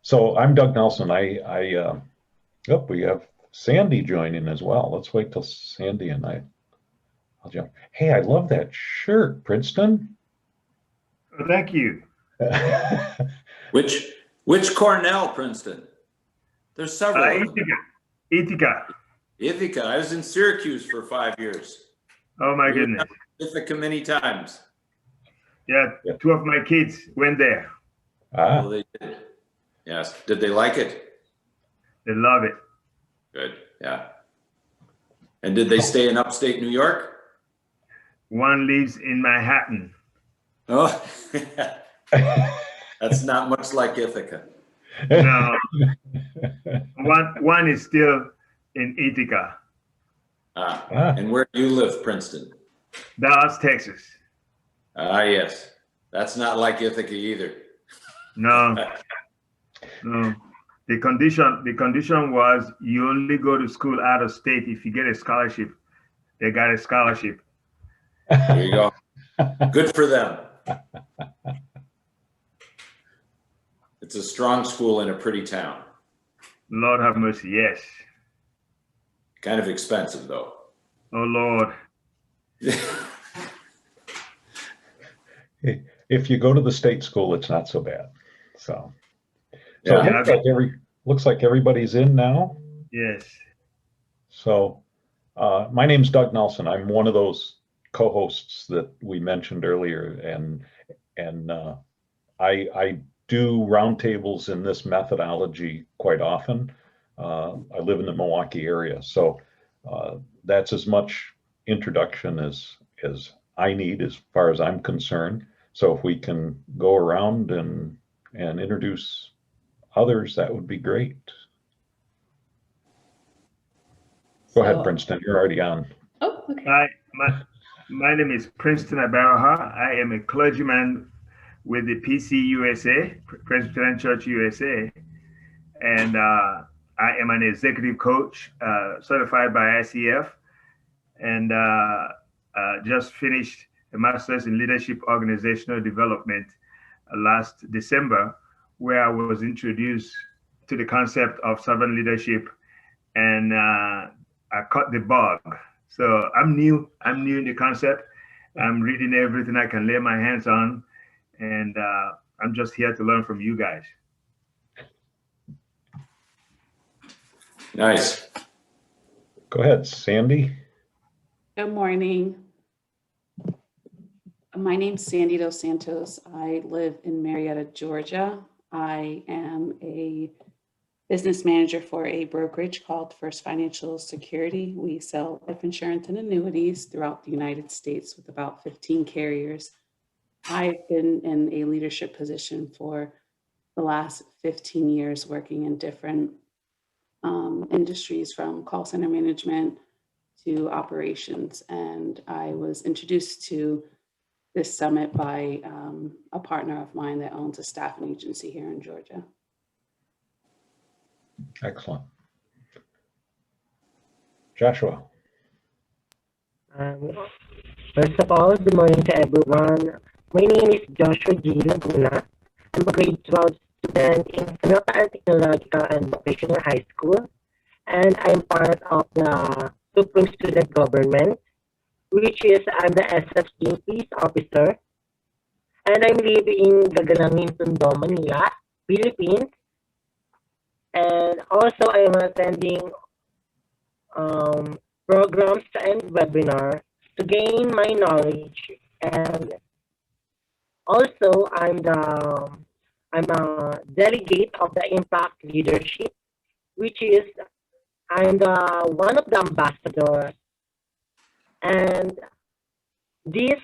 So I'm Doug Nelson. Oh, we have Sandy joining as well. Let's wait till Sandy and I'll jump. Hey, I love that shirt, Princeton. Oh, thank you. Which Cornell, Princeton? There's several of them. Ithaca. Ithaca. I was in Syracuse for 5 years. Oh my goodness. Ithaca many times. Yeah, two of my kids went there. Oh, they did. Yes. Did they like it? They love it. Good. Yeah. And did they stay in upstate New York? One lives in Manhattan. Oh, that's not much like Ithaca. No. One is still in Ithaca. And where do you live, Princeton? Dallas, Texas. Yes. That's not like Ithaca either. No. No. The condition was you only go to school out of state if you get a scholarship. They got a scholarship. There you go. Good for them. It's a strong school in a pretty town. Lord have mercy, yes. Kind of expensive, though. Oh, Lord. If you go to the state school, it's not so bad. So Yeah. it looks like everybody's in now. Yes. So my name's Doug Nelson. I'm one of those co-hosts that we mentioned earlier, and I do roundtables in this methodology quite often. I live in the Milwaukee area, so that's as much introduction as I need as far as I'm concerned. So if we can go around and introduce others, that would be great. Go ahead, Princeton. You're already on. Oh, okay. My name is Princeton Abaraha. I am a clergyman with the PC USA, Presbyterian Church USA, and I am an executive coach certified by ICF, and just finished a master's in leadership organizational development last December, where I was introduced to the concept of servant leadership, and I caught the bug. So I'm new in the concept. I'm reading everything I can lay my hands on, and I'm just here to learn from you guys. Nice. Go ahead, Sandy. Good morning. My name's Sandy Dos Santos. I live in Marietta, Georgia. I am a business manager for a brokerage called First Financial Security. We sell life insurance and annuities throughout the United States with about 15 carriers. I've been in a leadership position for the last 15 years, working in different industries, from call center management to operations. And I was introduced to this summit by a partner of mine that owns a staffing agency here in Georgia. Excellent. Joshua. First of all, good morning to everyone. My name is Joshua G. Laguna. I'm a grade 12 student in Philippine Technological and Vocational High School, and I'm part of the Supreme Student Government, which is I'm the SSG Peace Officer, and I'm living in Gagalangin, Tondo, Manila, Philippines. And also I'm attending programs and webinars to gain my knowledge. And also I'm a delegate of the Impact Leadership, which is I'm the one of the ambassadors. And this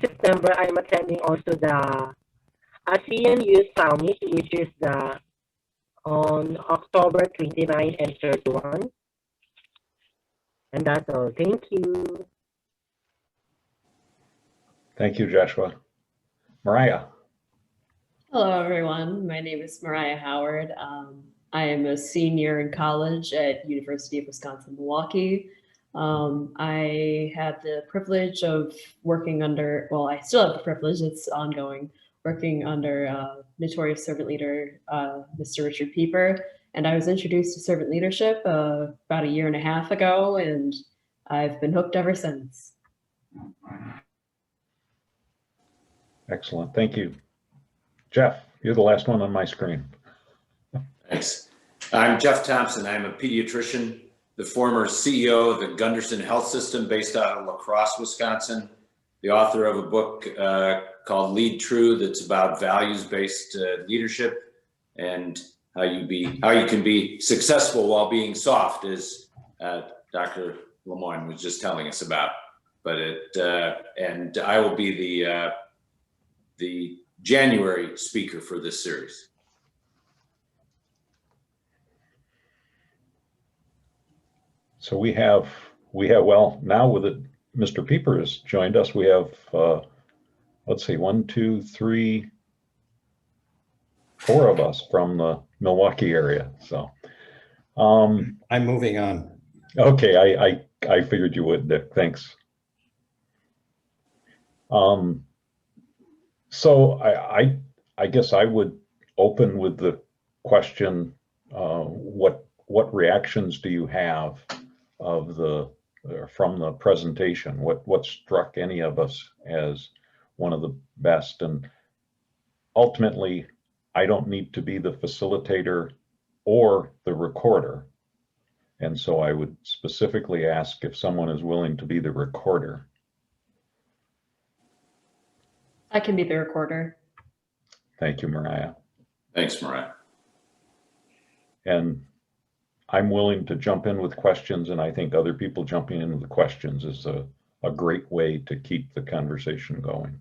September I'm attending also the ASEAN Youth Summit, which is on October 29 and 31. And that's all. Thank you. Thank you, Joshua. Mariah. Hello, everyone. My name is Mariah Howard. I am a senior in college at University of Wisconsin-Milwaukee. I had the privilege of working under, well, I still have the privilege, it's ongoing, working under notorious servant leader, Mr. Richard Pieper. And I was introduced to servant leadership about 1.5 years ago, and I've been hooked ever since. Excellent. Thank you. Jeff, you're the last one on my screen. Thanks. I'm Jeff Thompson. I'm a pediatrician, the former CEO of the Gunderson Health System based out of La Crosse, Wisconsin, the author of a book called Lead True that's about values-based leadership and how you can be successful while being soft, as Dr. Lemoyne was just telling us about. But and I will be the January speaker for this series. So we have well, now with it, Mr. Pieper has joined us. We have let's see, 1, 2, 3, 4 of us from the Milwaukee area. So I'm moving on. okay, I figured you would, Dick. Thanks. So I guess I would open with the question, what reactions do you have of from the presentation? What struck any of us as one of the best? And ultimately, I don't need to be the facilitator or the recorder. And so I would specifically ask if someone is willing to be the recorder. I can be the recorder. Thank you, Mariah. Thanks, Mariah. And I'm willing to jump in with questions, and I think other people jumping in with the questions is a great way to keep the conversation going.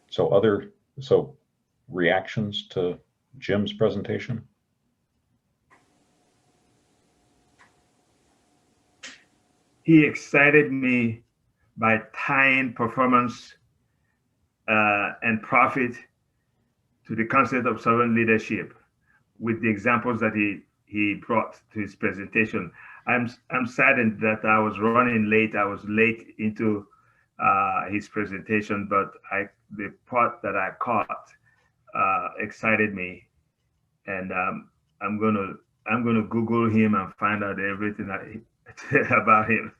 So reactions to Jim's presentation? He excited me by tying performance and profit to the concept of servant leadership with the examples that he brought to his presentation. I'm saddened that I was running late. I was late into his presentation, but the part that I caught excited me, and I'm gonna Google him and find out everything about him.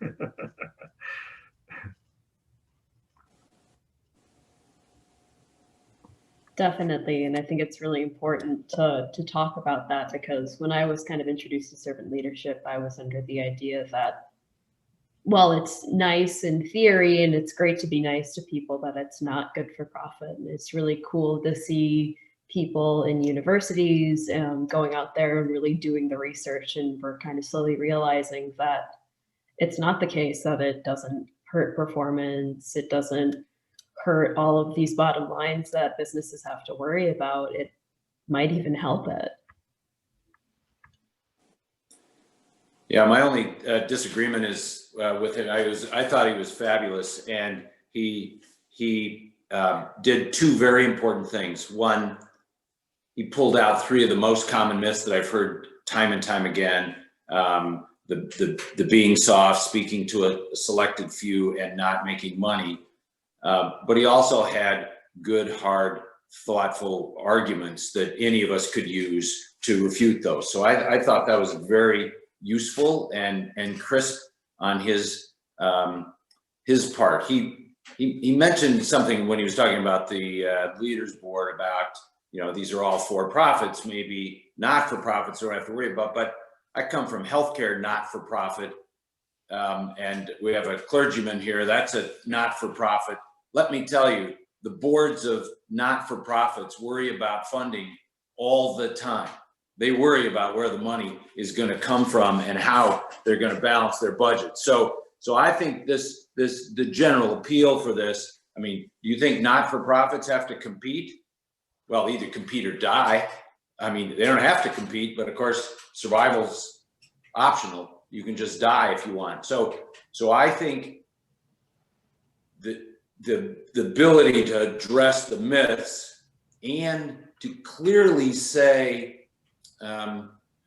Definitely, and I think it's really important to talk about that, because when I was kind of introduced to servant leadership, I was under the idea that, well, it's nice in theory and it's great to be nice to people, but it's not good for profit. And it's really cool to see people in universities going out there and really doing the research, and we're kind of slowly realizing that it's not the case, that it doesn't hurt performance, it doesn't hurt all of these bottom lines that businesses have to worry about. It might even help it. Yeah, my only disagreement is with it. I thought he was fabulous, and he did 2 very important things. One, he pulled out 3 of the most common myths that I've heard time and time again. The being soft, speaking to a selected few, and not making money. But he also had good, hard, thoughtful arguments that any of us could use to refute those. So I thought that was very useful and crisp on his part. He mentioned something when he was talking about the leaders board about, these are all for-profits, maybe not-for-profits don't have to worry about, but I come from healthcare not-for-profit, and we have a clergyman here, that's a not-for-profit. Let me tell you, the boards of not-for-profits worry about funding all the time. They worry about where the money is going to come from and how they're going to balance their budget. So I think the general appeal for this, I mean, do you think not-for-profits have to compete? Well, either compete or die. I mean, they don't have to compete, but of course, survival's optional. You can just die if you want. So I think the ability to address the myths and to clearly say,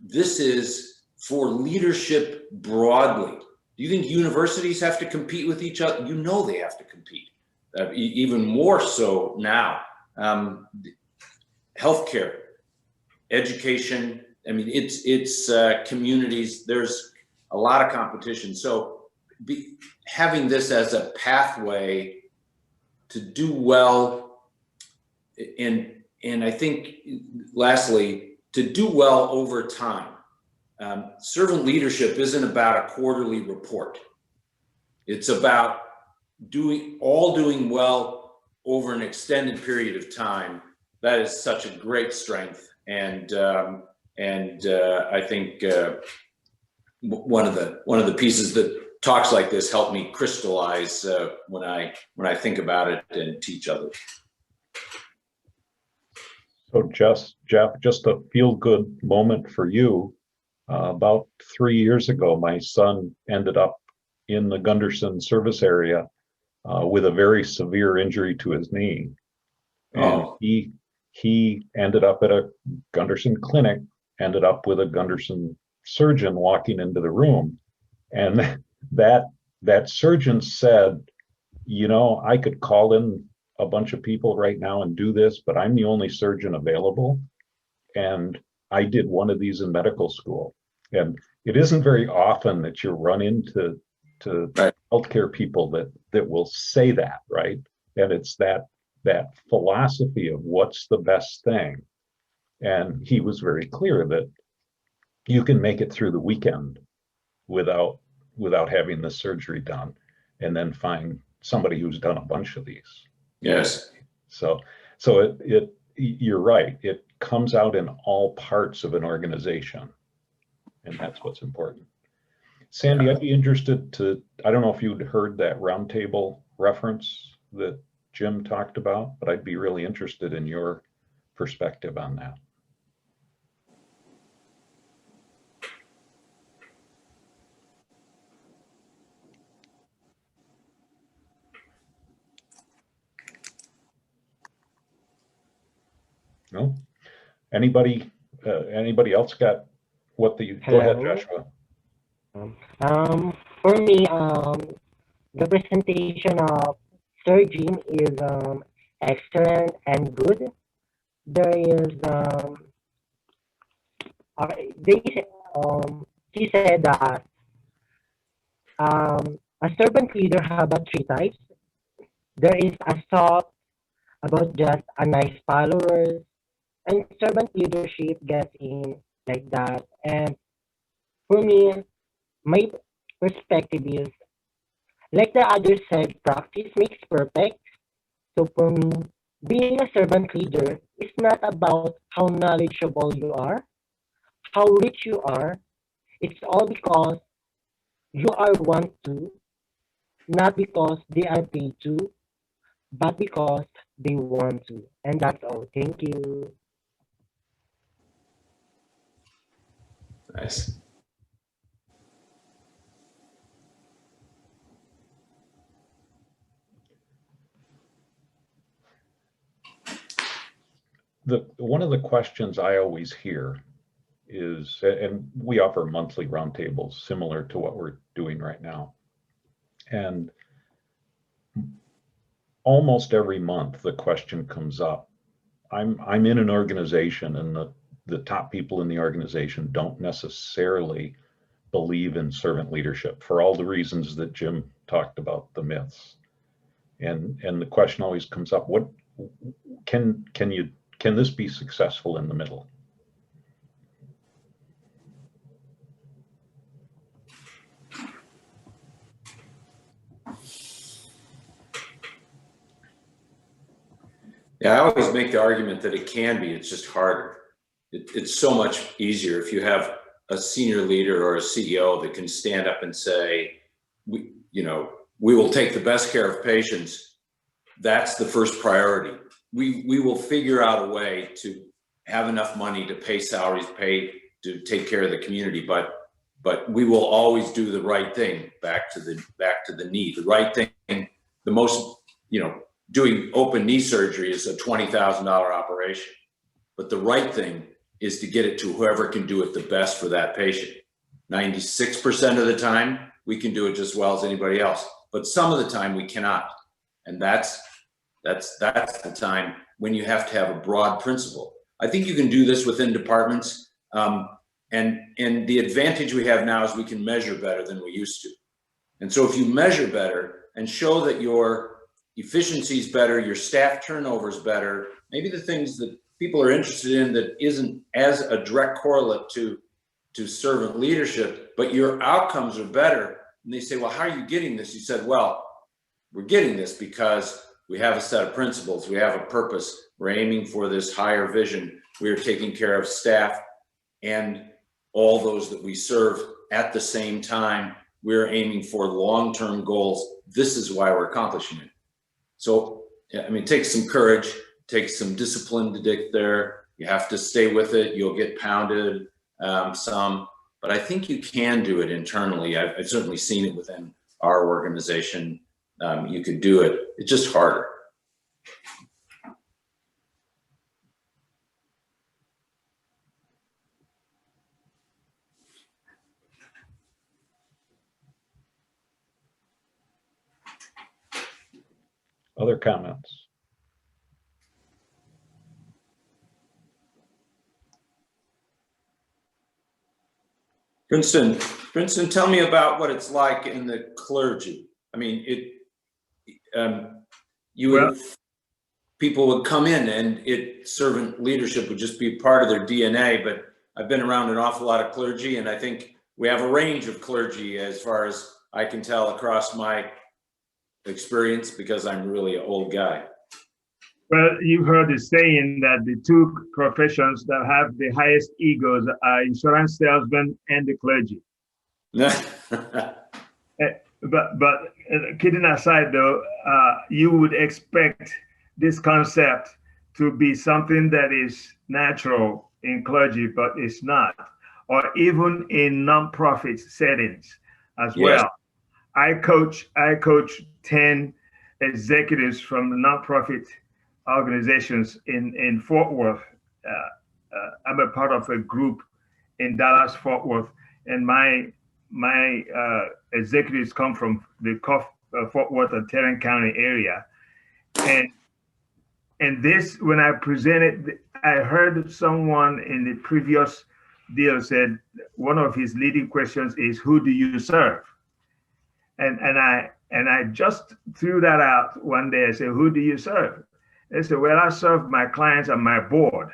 this is for leadership broadly. Do you think universities have to compete with each other? They have to compete. even more so now. Healthcare, education. I mean, it's communities. There's a lot of competition. So having this as a pathway to do well, and I think lastly, to do well over time. Servant leadership isn't about a quarterly report. It's about doing well over an extended period of time. That is such a great strength, and I think one of the pieces that talks like this helped me crystallize when I think about it and teach others. So Jeff, just a feel-good moment for you. About 3 years ago, my son ended up in the Gunderson service area with a very severe injury to his knee. And he ended up at a Gunderson clinic, ended up with a Gunderson surgeon walking into the room. And that surgeon said, you know, I could call in a bunch of people right now and do this, but I'm the only surgeon available. And I did one of these in medical school. And it isn't very often that you run into Right. healthcare people that will say that, right? And it's that philosophy of what's the best thing. And he was very clear that you can make it through the weekend without having the surgery done, and then find somebody who's done a bunch of these. Yes. So you're right. It comes out in all parts of an organization, and that's what's important. Sandy, I'd be interested I don't know if you'd heard that roundtable reference that Jim talked about, but I'd be really interested in your perspective on that. No? Anybody else got what go ahead, Hello. Joshua. For me, the presentation of Sir Jim is excellent and good. There is they he said that a servant leader have about 3 types. There is a soft about just a nice followers, and servant leadership gets in like that. And for me, my perspective is like the other said, practice makes perfect. So for me, being a servant leader is not about how knowledgeable you are, how rich you are. It's all because you are want to, not because they are paid to, but because they want to. And that's all. Thank you. Nice. One of the questions I always hear is, and we offer monthly roundtables similar to what we're doing right now. And almost every month the question comes up. I'm in an organization, and the top people in the organization don't necessarily believe in servant leadership for all the reasons that Jim talked about, the myths. And the question always comes up, what can this be successful in the middle? Yeah, I always make the argument that it can be, it's just harder. It's so much easier if you have a senior leader or a CEO that can stand up and say, we will take the best care of patients. That's the first priority. We will figure out a way to have enough money to pay salaries, to take care of the community, but we will always do the right thing. Back to the need, the right thing. The most, doing open knee surgery is a $20,000 operation, but the right thing is to get it to whoever can do it the best for that patient. 96% of the time, we can do it just as well as anybody else, but some of the time we cannot. And that's the time when you have to have a broad principle. I think you can do this within departments. And the advantage we have now is we can measure better than we used to. And so if you measure better and show that your efficiency is better, your staff turnover is better, maybe the things that people are interested in that isn't as a direct correlate to servant leadership, but your outcomes are better. And they say, well, how are you getting this? You said, well, we're getting this because we have a set of principles. We have a purpose. We're aiming for this higher vision. We are taking care of staff and all those that we serve at the same time. We're aiming for long-term goals. This is why we're accomplishing it. So, I mean, it takes some courage, it takes some discipline to get there. You have to stay with it. You'll get pounded some, but I think you can do it internally. I've certainly seen it within our organization. You could do it. It's just harder. Other comments? Princeton, tell me about what it's like in the clergy. I mean, people would come in and servant leadership would just be part of their DNA, but I've been around an awful lot of clergy, and I think we have a range of clergy as far as I can tell across my experience, because I'm really an old guy. Well, you've heard the saying that the two professions that have the highest egos are insurance salesmen and the clergy. But kidding aside, though, you would expect this concept to be something that is natural in clergy, but it's not, or even in nonprofit settings as well. I coach 10 executives from the nonprofit organizations in Fort Worth. I'm a part of a group in Dallas, Fort Worth, and my executives come from the Fort Worth and Tarrant County area. And this, when I presented, I heard someone in the previous deal said one of his leading questions is, who do you serve? And I just threw that out one day. I said, who do you serve? They said, well, I serve my clients and my board.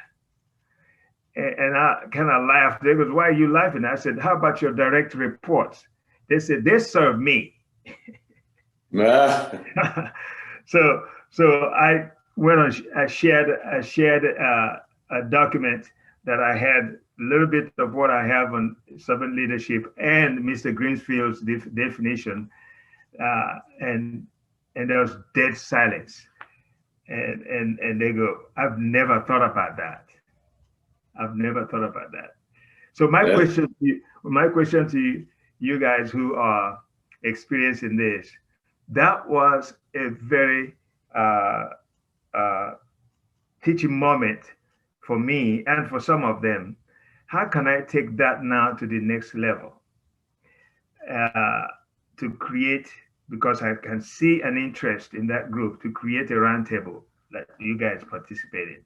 And I kind of laughed. They goes, why are you laughing? I said, how about your direct reports? They said, they serve me. So I went on, I shared a document that I had a little bit of what I have on servant leadership and Mr. Greensfield's definition. And there was dead silence. And they go, I've never thought about that. I've never thought about that. So my question to you guys who are experiencing this, that was a very teaching moment for me and for some of them. How can I take that now to the next level? To create, because I can see an interest in that group, to create a roundtable that you guys participate in.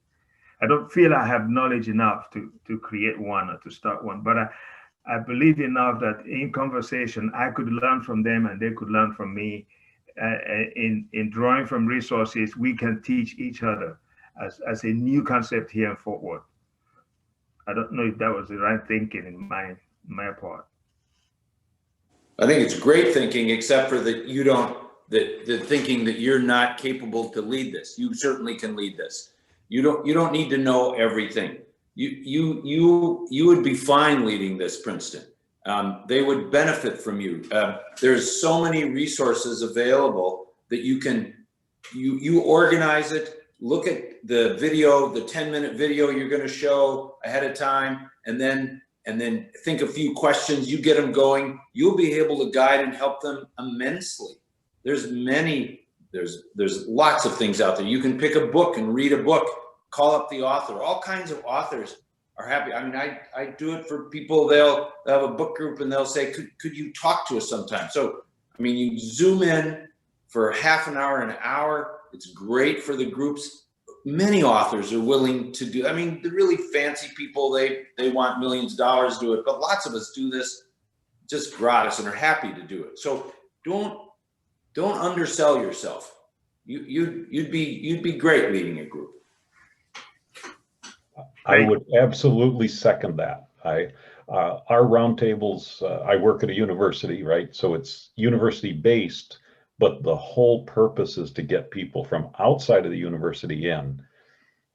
I don't feel I have knowledge enough to create one or to start one, but I believe enough that in conversation, I could learn from them and they could learn from me. In drawing from resources, we can teach each other as a new concept here in Fort Worth. I don't know if that was the right thinking in my part. I think it's great thinking, except for that you don't, the thinking that you're not capable to lead this. You certainly can lead this. You don't need to know everything. You would be fine leading this, Princeton. They would benefit from you. There's so many resources available that you organize it, look at the video, the 10-minute video you're going to show ahead of time, and then think a few questions, you get them going, you'll be able to guide and help them immensely. There's lots of things out there. You can pick a book and read a book, call up the author. All kinds of authors are happy. I mean, I do it for people. They'll have a book group and they'll say, could you talk to us sometime? So, I mean, you zoom in for half an hour, an hour. It's great for the groups. Many authors are willing to do, I mean, the really fancy people, they want millions of dollars to do it, but lots of us do this just gratis and are happy to do it. So don't undersell yourself. You'd be great leading a group. I would absolutely second that. Our roundtables, I work at a university, right? So it's university based, but the whole purpose is to get people from outside of the university in.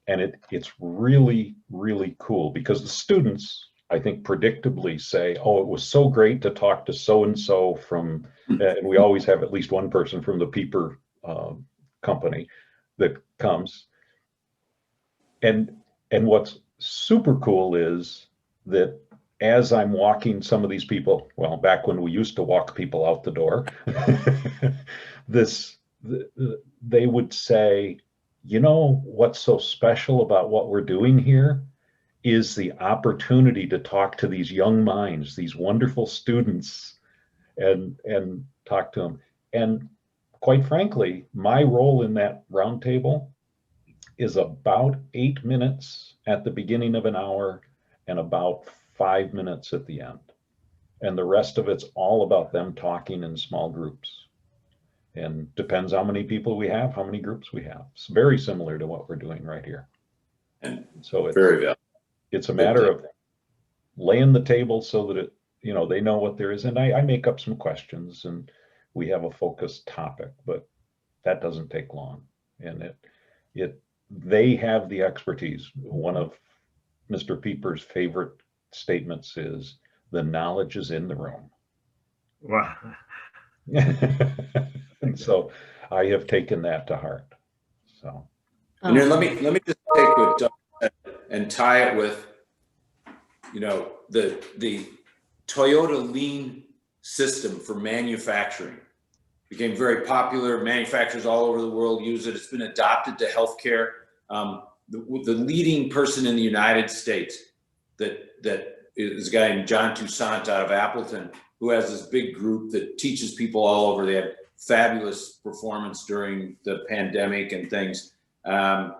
And it's really, really cool because the students, I think, predictably say, oh, it was so great to talk to so-and-so from, and we always have at least one person from the Peeper company that comes. And what's super cool is that as I'm walking some of these people, well, back when we used to walk people out the door, they would say, you know, what's so special about what we're doing here is the opportunity to talk to these young minds, these wonderful students, and talk to them. And quite frankly, my role in that roundtable is about 8 minutes at the beginning of an hour and about 5 minutes at the end. And the rest of it's all about them talking in small groups. And depends how many people we have, how many groups we have. It's very similar to what we're doing right here. And so it's a matter of laying the table so that it, you know, they know what there is. And I make up some questions and we have a focused topic, but that doesn't take long. And they have the expertise. One of Mr. Pieper's favorite statements is, the knowledge is in the room. Wow. And so I have taken that to heart. So. And then let me just take what Doug said and tie it with, you know, the Toyota lean system for manufacturing became very popular. Manufacturers all over the world use it. It's been adopted to healthcare. The leading person in the United States that is a guy named John Toussaint out of Appleton, who has this big group that teaches people all over. They had fabulous performance during the pandemic and things. But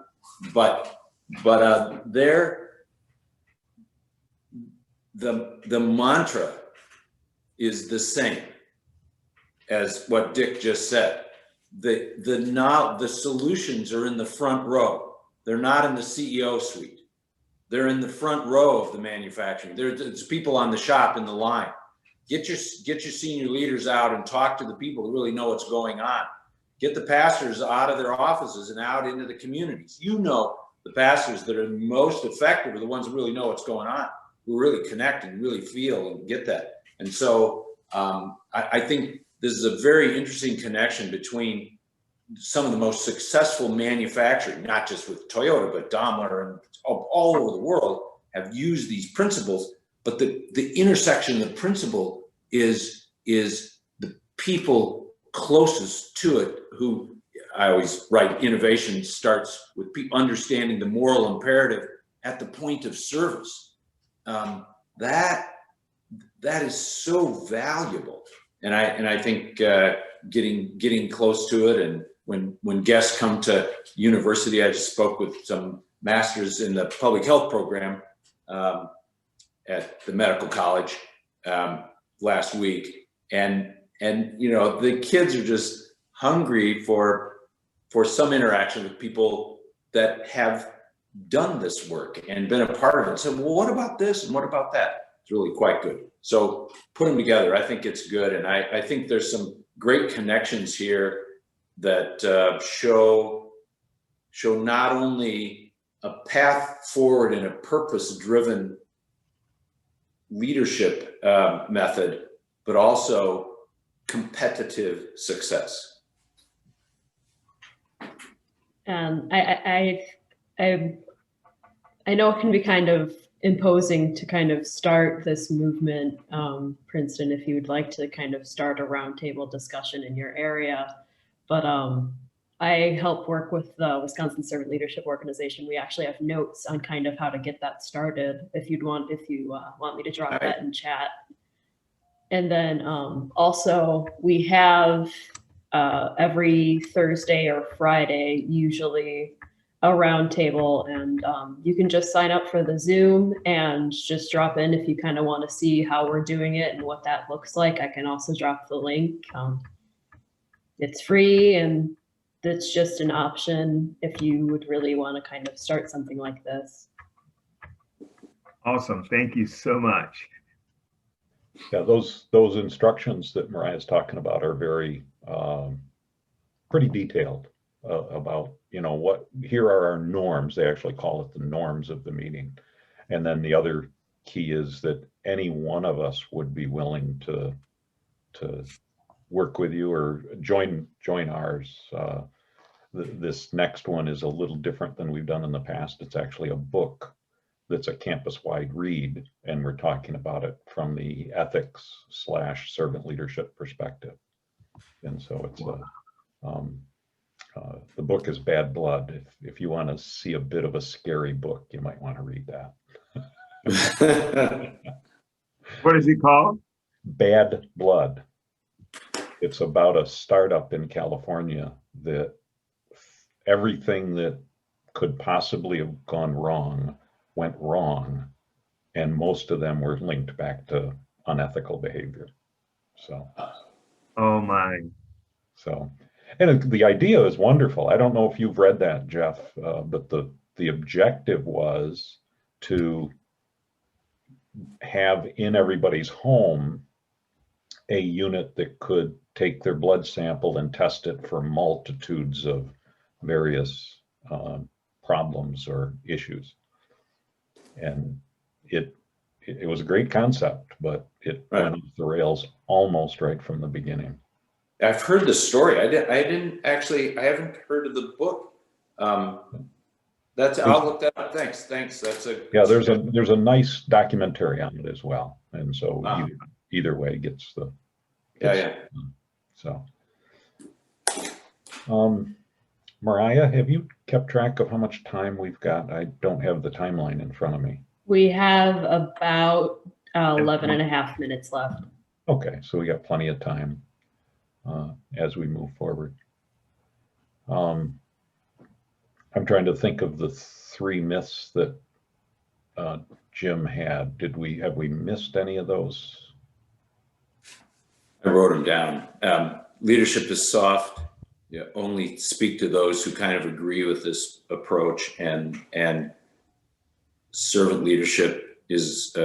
the mantra is the same as what Dick just said. The solutions are in the front row. They're not in the CEO suite. They're in the front row of the manufacturing. There's people on the shop in the line. Get your senior leaders out and talk to the people who really know what's going on. Get the pastors out of their offices and out into the communities. You know, the pastors that are most effective are the ones who really know what's going on, who really connect and really feel and get that. And so I think this is a very interesting connection between some of the most successful manufacturing, not just with Toyota, but Daimler and all over the world have used these principles. But the intersection of the principle is the people closest to it, who I always write, innovation starts with people understanding the moral imperative at the point of service. That is so valuable. And I think getting close to it, and when guests come to university, I just spoke with some masters in the public health program at the medical college last week, and you know, the kids are just hungry for some interaction with people that have done this work and been a part of it. So, well, what about this and what about that? It's really quite good. So put them together. I think it's good, and I think there's some great connections here that show not only a path forward and a purpose-driven leadership method, but also competitive success. And I know it can be kind of imposing to kind of start this movement, Princeton, if you would like to kind of start a roundtable discussion in your area. But I help work with the Wisconsin Servant Leadership Organization. We actually have notes on kind of how to get that started. If you want me to drop that in chat. And then also we have every Thursday or Friday, usually a round table, and you can just sign up for the Zoom and just drop in if you kind of want to see how we're doing it and what that looks like. I can also drop the link. It's free, and it's just an option if you would really want to kind of start something like this. Awesome. Thank you so much. Yeah, those instructions that Mariah's talking about are very pretty detailed about, what here are our norms. They actually call it the norms of the meeting. And then the other key is that any one of us would be willing to work with you or join ours. This next one is a little different than we've done in the past. It's actually a book that's a campus-wide read, and we're talking about it from the ethics/servant leadership perspective. And so it's the book is Bad Blood. If you want to see a bit of a scary book, you might want to read that. What is it called? Bad Blood. It's about a startup in California that everything that could possibly have gone wrong went wrong, and most of them were linked back to unethical behavior. So, Oh my. so, and the idea is wonderful. I don't know if you've read that, Jeff, but the objective was to have in everybody's home a unit that could take their blood sample and test it for multitudes of various problems or issues. And it was a great concept, but it went off the rails almost right from the beginning. I've heard the story. I haven't heard of the book. I'll look that up. Thanks. There's a nice documentary on it as well. And so either way gets the, so. Mariah, have you kept track of how much time we've got? I don't have the timeline in front of me. We have about 11 and a half minutes left. Okay, so we got plenty of time as we move forward. I'm trying to think of the 3 myths that Jim had. Have we missed any of those? I wrote them down. Leadership is soft. Only speak to those who kind of agree with this approach, and servant leadership is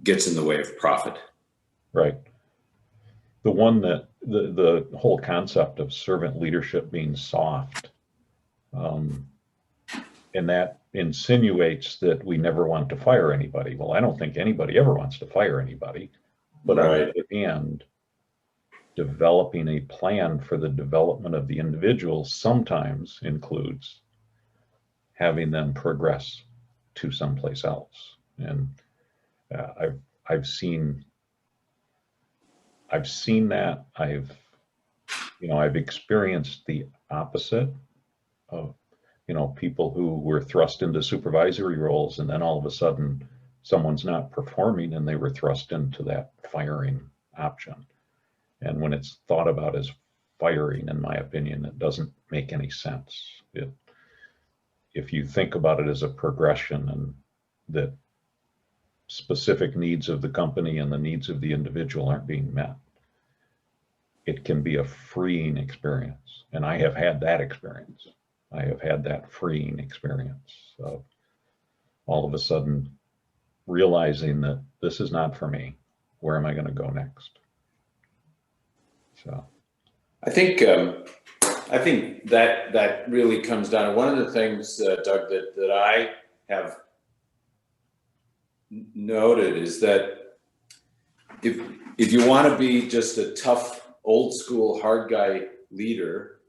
gets in the way of profit. Right. The one that the whole concept of servant leadership being soft, and that insinuates that we never want to fire anybody. Well, I don't think anybody ever wants to fire anybody, but on the other hand, developing a plan for the development of the individual sometimes includes having them progress to someplace else. And I've seen that. I've experienced the opposite of, people who were thrust into supervisory roles, and then all of a sudden someone's not performing and they were thrust into that firing option. And when it's thought about as firing, in my opinion, it doesn't make any sense. If you think about it as a progression, and that specific needs of the company and the needs of the individual aren't being met, it can be a freeing experience. And I have had that experience. I have had that freeing experience of all of a sudden realizing that this is not for me. Where am I going to go next? So I think that really comes down to one of the things, Doug, that I have noted is that if you want to be just a tough, old school, hard guy leader,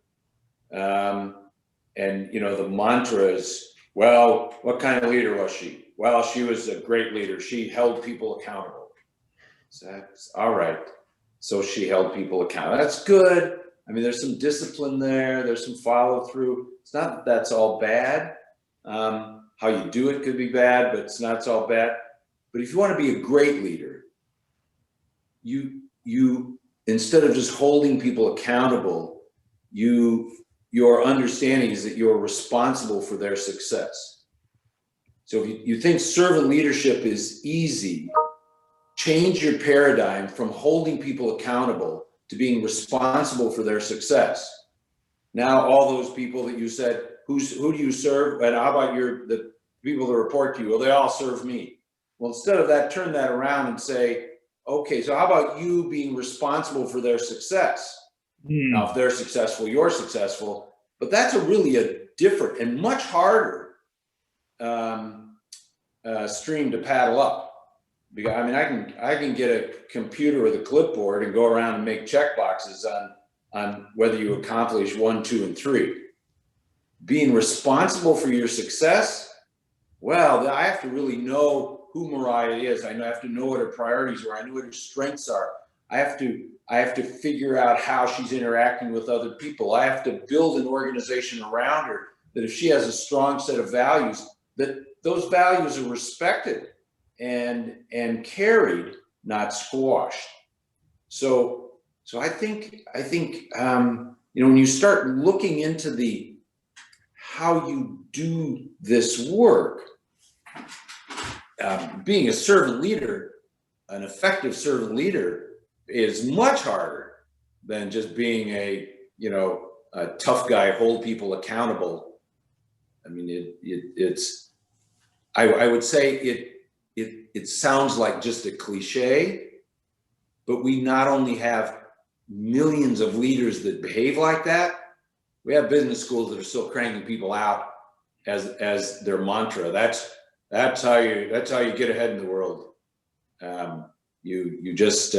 and the mantra is, well, what kind of leader was she? Well, she was a great leader. She held people accountable. So that's all right. So she held people accountable. That's good. I mean, there's some discipline there. There's some follow through. It's not that that's all bad. How you do it could be bad, but it's all bad. But if you want to be a great leader, you you instead of just holding people accountable, your understanding is that you're responsible for their success. So if you think servant leadership is easy, change your paradigm from holding people accountable to being responsible for their success. Now, all those people that you said, who do you serve? And how about the people that report to you? Well, they all serve me. Well, instead of that, turn that around and say, okay, so how about you being responsible for their success? Now, if they're successful, you're successful. But that's really a different and much harder stream to paddle up. Because I mean, I can get a computer with a clipboard and go around and make check boxes on whether you accomplish 1, 2, and 3. Being responsible for your success, well, I have to really know who Mariah is. I have to know what her priorities are. I know what her strengths are. I have to figure out how she's interacting with other people. I have to build an organization around her that if she has a strong set of values, that those values are respected and carried, not squashed. So I think when you start looking into how you do this work, being a servant leader, an effective servant leader, is much harder than just being a tough guy, hold people accountable. I mean, I would say it sounds like just a cliche, but we not only have millions of leaders that behave like that, we have business schools that are still cranking people out as their mantra. That's how you get ahead in the world. You just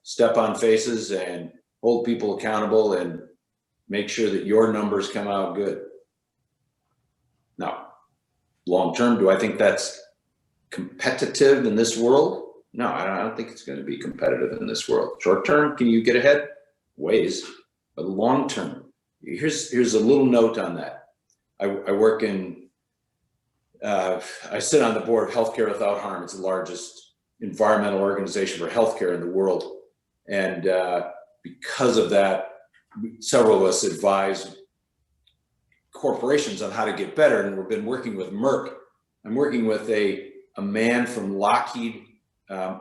step on faces and hold people accountable and make sure that your numbers come out good. Now, long term, do I think that's competitive in this world? No, I don't think it's going to be competitive in this world. Short term, can you get ahead? Ways, but long term, here's a little note on that. I work I sit on the board of Healthcare Without Harm. It's the largest environmental organization for healthcare in the world. And because of that, several of us advise corporations on how to get better. And we've been working with Merck. I'm working with a man from Lockheed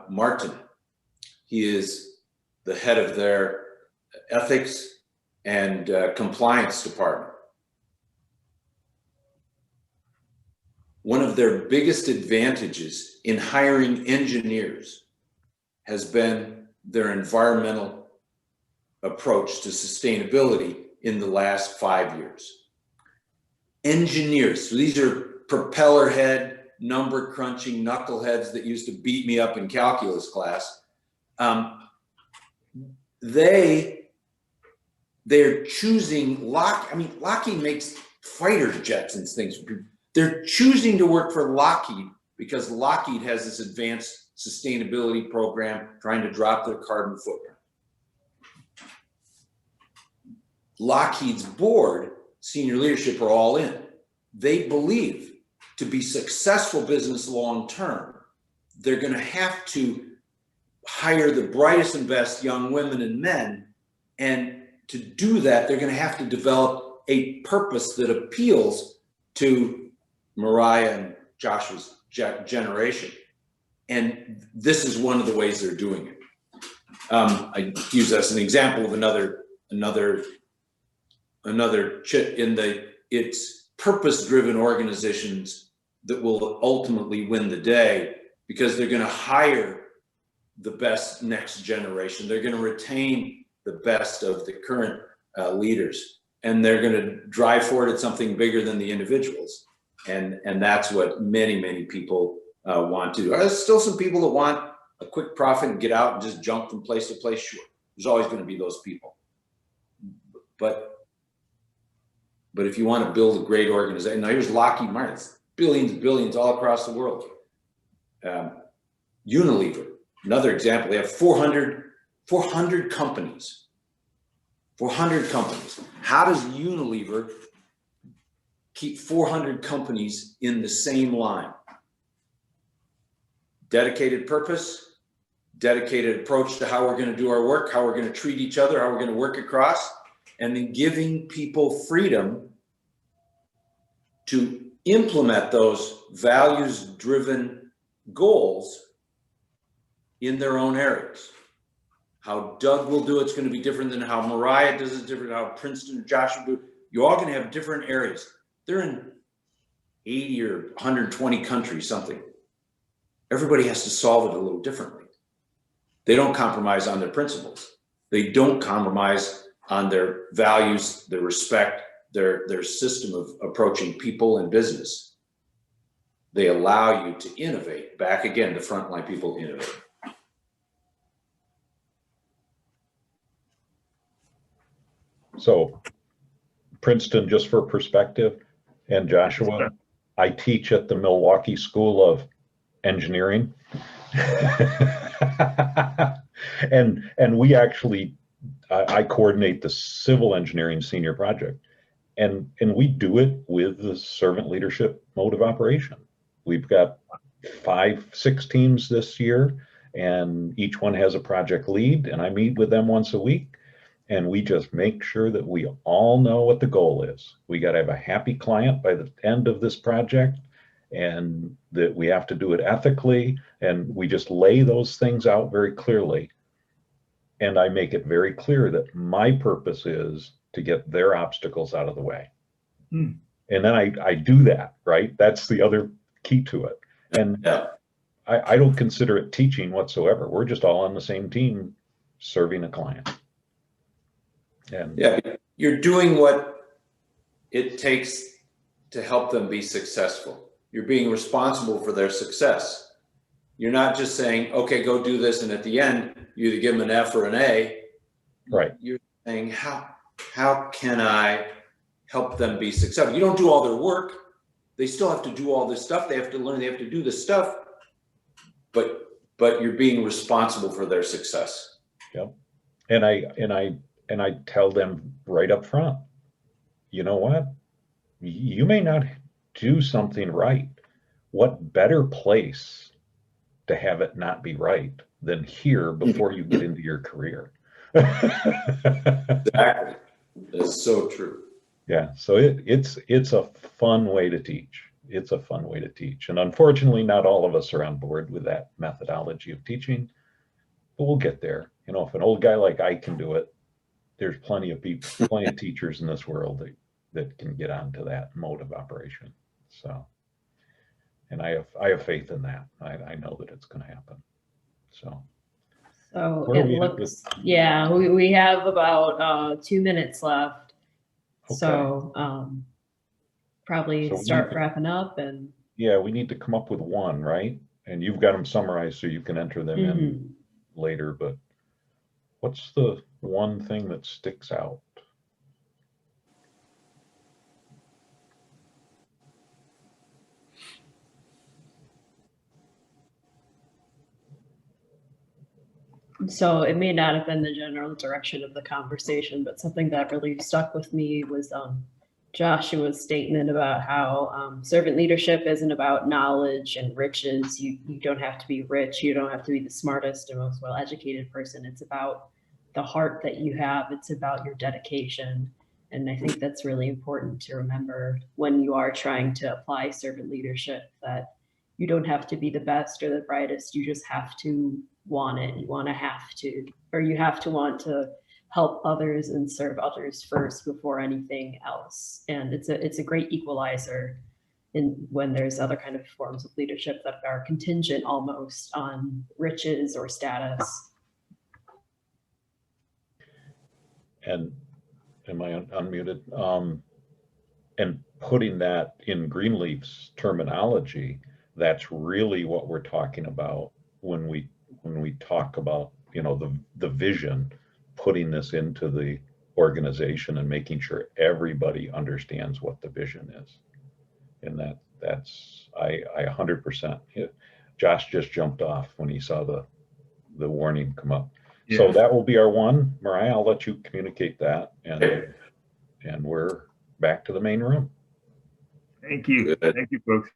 Martin. He is the head of their ethics and compliance department. One of their biggest advantages in hiring engineers has been their environmental approach to sustainability in the last 5 years. Engineers, so these are propeller head, number crunching knuckleheads that used to beat me up in calculus class. They're choosing Lockheed makes fighter jets and things. They're choosing to work for Lockheed because Lockheed has this advanced sustainability program trying to drop their carbon footprint. Lockheed's board, senior leadership are all in. They believe to be successful business long term, they're going to have to hire the brightest and best young women and men. And to do that, they're going to have to develop a purpose that appeals to Mariah and Joshua's generation. And this is one of the ways they're doing it. I use that as an example of another chit in it's purpose-driven organizations that will ultimately win the day because they're going to hire the best next generation. They're going to retain the best of the current leaders, and they're going to drive forward at something bigger than the individuals. And that's what many people want to do. There's still some people that want a quick profit and get out and just jump from place to place. Sure, there's always going to be those people. But if you want to build a great organization, now here's Lockheed Martin, billions and billions all across the world. Unilever, another example, they have 400 companies. 400 companies. How does Unilever keep 400 companies in the same line? Dedicated purpose, dedicated approach to how we're going to do our work, how we're going to treat each other, how we're going to work across, and then giving people freedom to implement those values-driven goals in their own areas. How Doug will do it's going to be different than how Mariah does it, different how Princeton or Josh will do it. You're all going to have different areas. They're in 80 or 120 countries, something. Everybody has to solve it a little differently. They don't compromise on their principles. They don't compromise on their values, their respect, their system of approaching people and business. They allow you to innovate. Back again, the frontline people innovate. So Princeton, just for perspective, and Joshua, I teach at the Milwaukee School of Engineering. and we actually, I coordinate the civil engineering senior project. And we do it with the servant leadership mode of operation. We've got 5-6 teams this year, and each one has a project lead, and I meet with them once a week. And we just make sure that we all know what the goal is. We got to have a happy client by the end of this project, and that we have to do it ethically. And we just lay those things out very clearly. And I make it very clear that my purpose is to get their obstacles out of the way. And then I do that, right? That's the other key to it. And Yeah. I don't consider it teaching whatsoever. We're just all on the same team serving a client. And Yeah, you're doing what it takes to help them be successful. You're being responsible for their success. You're not just saying, okay, go do this, and at the end, you either give them an F or an A. right. You're saying, how can I help them be successful? You don't do all their work. They still have to do all this stuff. They have to learn, they have to do this stuff, but you're being responsible for their success. Yep. And I tell them right up front, you know what? You may not do something right. What better place to have it not be right than here before you get into your career? Exactly. That's so true. Yeah. So it's a fun way to teach. It's a fun way to teach. And unfortunately, not all of us are on board with that methodology of teaching, but we'll get there. You know, if an old guy like I can do it, there's plenty of people, plenty of teachers in this world that can get onto that mode of operation. So, and I have faith in that. I know that it's going to happen. So where it are we at looks, yeah, we have about 2 minutes left. Okay. So probably So we start need to- wrapping up and. Yeah, we need to come up with one, right? And you've got them summarized so you can enter them in later, but what's the one thing that sticks out? So it may not have been the general direction of the conversation, but something that really stuck with me was Joshua's statement about how servant leadership isn't about knowledge and riches. You don't have to be rich. You don't have to be the smartest or most well-educated person. It's about the heart that you have. It's about your dedication. And I think that's really important to remember when you are trying to apply servant leadership, that you don't have to be the best or the brightest. You just have to want it. You want to have to, or you have to want to help others and serve others first before anything else. And it's a great equalizer in when there's other kind of forms of leadership that are contingent almost on riches or status. And am I unmuted? And putting that in Greenleaf's terminology, that's really what we're talking about when we talk about, you know, the vision, putting this into the organization and making sure everybody understands what the vision is. And that's I 100%. Josh just jumped off when he saw the warning come up. Yeah. So that will be our one. Mariah, I'll let you communicate that, and we're back to the main room. Thank you. Good. Thank you, folks.